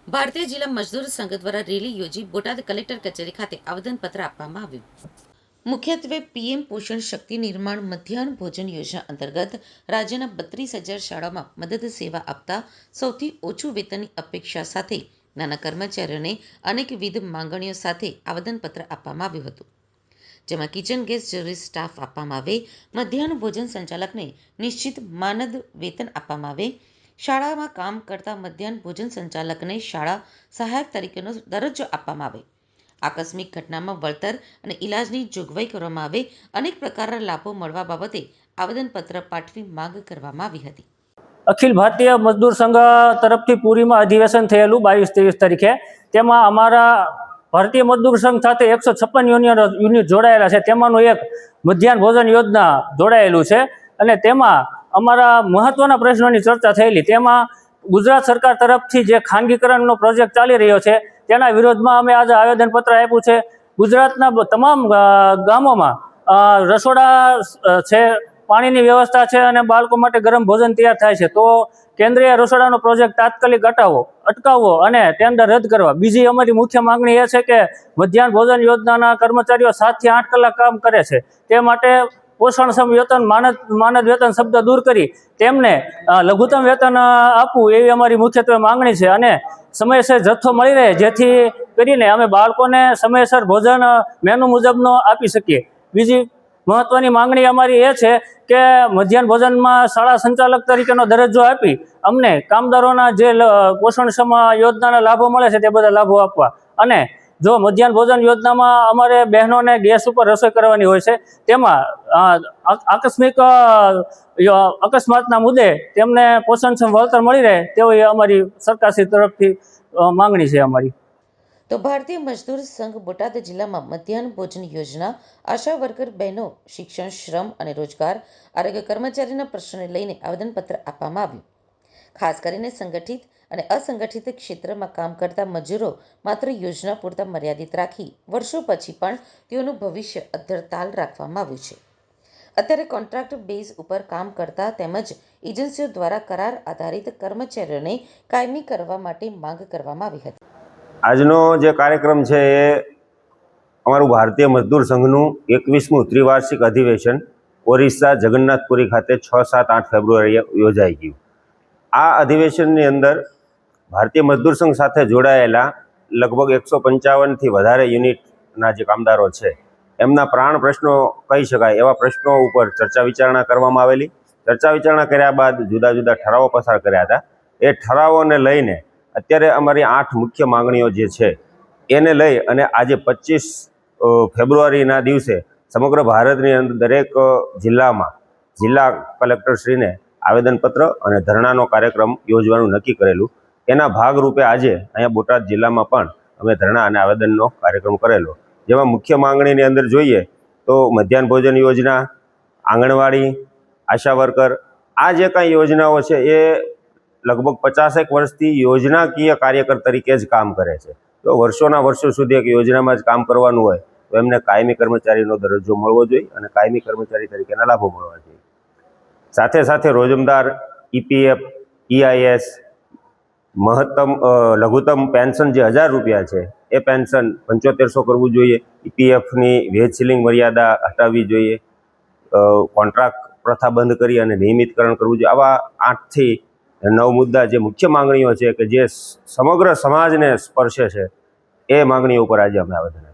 ભારતીય જિલ્લા મજદૂર સંઘ દ્વારા રેલી યોજી બોટાદ કલેક્ટર કચેરી ખાતે આવેદનપત્ર આપવામાં આવ્યું. મુખ્યત્વે પીએમ પોષણ શક્તિ નિર્માણ મધ્યાહન ભોજન યોજના અંતર્ગત રાજ્યના 32,000 શાળાઓમાં મદદ સેવા આપતા સૌથી ઓછું વેતનની અપેક્ષા સાથે નાના કર્મચારીઓને અનેકવિધ માંગણીઓ સાથે આવેદનપત્ર આપવામાં આવ્યું હતું. જેમાં કિચન ગેસ જરૂરી સ્ટાફ આપવામાં આવે, મધ્યાહન ભોજન સંચાલકને નિશ્ચિત માનદ વેતન આપવામાં આવે, શાળામાં કામ કરતા મધ્યાહન ભોજન સંચાલકને શાળા સહાયક તરીકેનો દરજ્જો આપવામાં આવે, આકસ્મિક ઘટનામાં વળતર અને ઇલાજની જોગવાઈ કરવામાં આવે, અનેક પ્રકારના લાભો મળવા બાબતે આવેદનપત્ર પાઠવી માંગ કરવામાં આવી હતી. અખિલ ભારતીય મજદૂર સંઘ તરફથી પુરીમાં અધિવેશન થયેલું 22-23 તારીખે. તેમાં અમારા ભારતીય મજદૂર સંઘ સાથે 156 યુનિટ જોડાયેલા છે. તેમાંનું એક મધ્યાહન ભોજન યોજના જોડાયેલું છે અને તેમાં અમારા મહત્વના પ્રશ્નોની ચર્ચા થયેલી. તેમાં ગુજરાત સરકાર તરફથી જે ખાનગીકરણનો પ્રોજેક્ટ ચાલી રહ્યો છે તેના વિરોધમાં અમે આજે આવેદનપત્ર આપ્યું છે. ગુજરાતના તમામ ગામોમાં રસોડા છે, પાણીની વ્યવસ્થા છે અને બાળકો માટે ગરમ ભોજન તૈયાર થાય છે. તો કેન્દ્રીય રસોડાનો પ્રોજેક્ટ તાત્કાલિક અટકાવવો અને ટેન્ડર રદ કરવા. બીજી અમારી મુખ્ય માંગણી એ છે કે મધ્યાહન ભોજન યોજનાના કર્મચારીઓ 7 થી 8 કલાક કામ કરે છે. તે માટે પોષણક્ષમ વેતન, માનદ વેતન શબ્દ દૂર કરી તેમને લઘુત્તમ વેતન આપવું એવી અમારી મુખ્યત્વે માંગણી છે અને સમયસર જથ્થો મળી રહે જેથી કરીને અમે બાળકોને સમયસર ભોજન મેનુ મુજબનો આપી શકીએ. બીજી મહત્વની માંગણી અમારી એ છે કે મધ્યાહન ભોજનમાં શાળા સંચાલક તરીકેનો દરજ્જો આપી અમને કામદારોના જે પોષણક્ષમ યોજનાના લાભો મળે છે તે બધા લાભો આપવા. અને જો મધ્યાહન ભોજન યોજનામાં અમારે બહેનોને ગેસ ઉપર રસોઈ કરવાની હોય છે, તેમાં અકસ્માતના મુદ્દે તેમને પોષણક્ષમ વળતર મળી રહે તેવી અમારી સરકારશ્રી તરફથી માંગણી છે અમારી. તો ભારતીય મજદૂર સંઘ બોટાદ જિલ્લામાં મધ્યાહન ભોજન યોજના, આશા વર્કર બહેનો, શિક્ષણ, શ્રમ અને રોજગાર, આરોગ્ય કર્મચારીના પ્રશ્નોને લઈને આવેદનપત્ર આપવામાં આવ્યું. ખાસ કરીને સંગઠિત અને અસંગઠિત ક્ષેત્રમાં કામ કરતા મજૂરો માત્ર યોજના પૂરતા મર્યાદિત રાખી વર્ષો પછી પણ તેઓનું ભવિષ્ય અધ્ધરતાલ રાખવામાં આવ્યું છે. અત્યારે કોન્ટ્રાક્ટ બેઝ ઉપર કામ કરતા તેમજ એજન્સીઓ દ્વારા કરાર આધારિત કર્મચારીઓને કાયમી કરવા માટે માંગ કરવામાં આવી હતી. આજનો જે કાર્યક્રમ છે એ અમારું ભારતીય મજદૂર સંઘનું 21મું ત્રિવાર્ષિક અધિવેશન ઓરિસ્સા જગન્નાથપુરી ખાતે 6, 7, 8 ફેબ્રુઆરીએ યોજાઈ ગયું. આ અધિવેશનની અંદર ભારતીય મજદૂર સંઘ સાથે જોડાયેલા લગભગ 155થી વધારે યુનિટના જે કામદારો છે એમના પ્રાણ પ્રશ્નો કહી શકાય એવા પ્રશ્નો ઉપર ચર્ચા વિચારણા કરવામાં આવેલી. ચર્ચા વિચારણા કર્યા બાદ જુદા જુદા ઠરાવો પસાર કર્યા હતા. એ ઠરાવોને લઈને અત્યારે અમારી 8 મુખ્ય માંગણીઓ જે છે એને લઈ અને આજે 25 ફેબ્રુઆરીના દિવસે સમગ્ર ભારતની અંદર દરેક જિલ્લામાં જિલ્લા કલેક્ટરશ્રીને આવેદનપત્ર અને ધરણાનો કાર્યક્રમ યોજવાનું નક્કી કરેલું. એના ભાગરૂપે આજે અહીંયા બોટાદ જિલ્લામાં પણ અમે ધરણા અને આવેદનનો કાર્યક્રમ કરેલો. જેમાં મુખ્ય માંગણીની અંદર જોઈએ તો મધ્યાહન ભોજન યોજના, આંગણવાડી, આશા વર્કર, આ જે કાંઈ યોજનાઓ છે એ લગભગ 50 વર્ષથી યોજનાકીય કાર્યકર તરીકે જ કામ કરે છે. તો વર્ષોના વર્ષો સુધી એક યોજનામાં જ કામ કરવાનું હોય તો એમને કાયમી કર્મચારીનો દરજ્જો મળવો જોઈએ અને કાયમી કર્મચારી તરીકેના લાભો મળવા જોઈએ. સાથે સાથે રોજમદાર ઈપીએફ, EIS, લઘુત્તમ પેન્શન જે 1000 રૂપિયા છે એ પેન્શન 7500 કરવું જોઈએ. EPFની વેજ સીલિંગ મર્યાદા હટાવવી જોઈએ. કોન્ટ્રાક્ટ પ્રથા બંધ કરી અને નિયમિતકરણ કરવું જોઈએ. આવા 8 થી 9 મુદ્દા જે મુખ્ય માંગણીઓ છે કે જે સમગ્ર સમાજને સ્પર્શે છે એ માંગણીઓ ઉપર આજે અમે આવેદન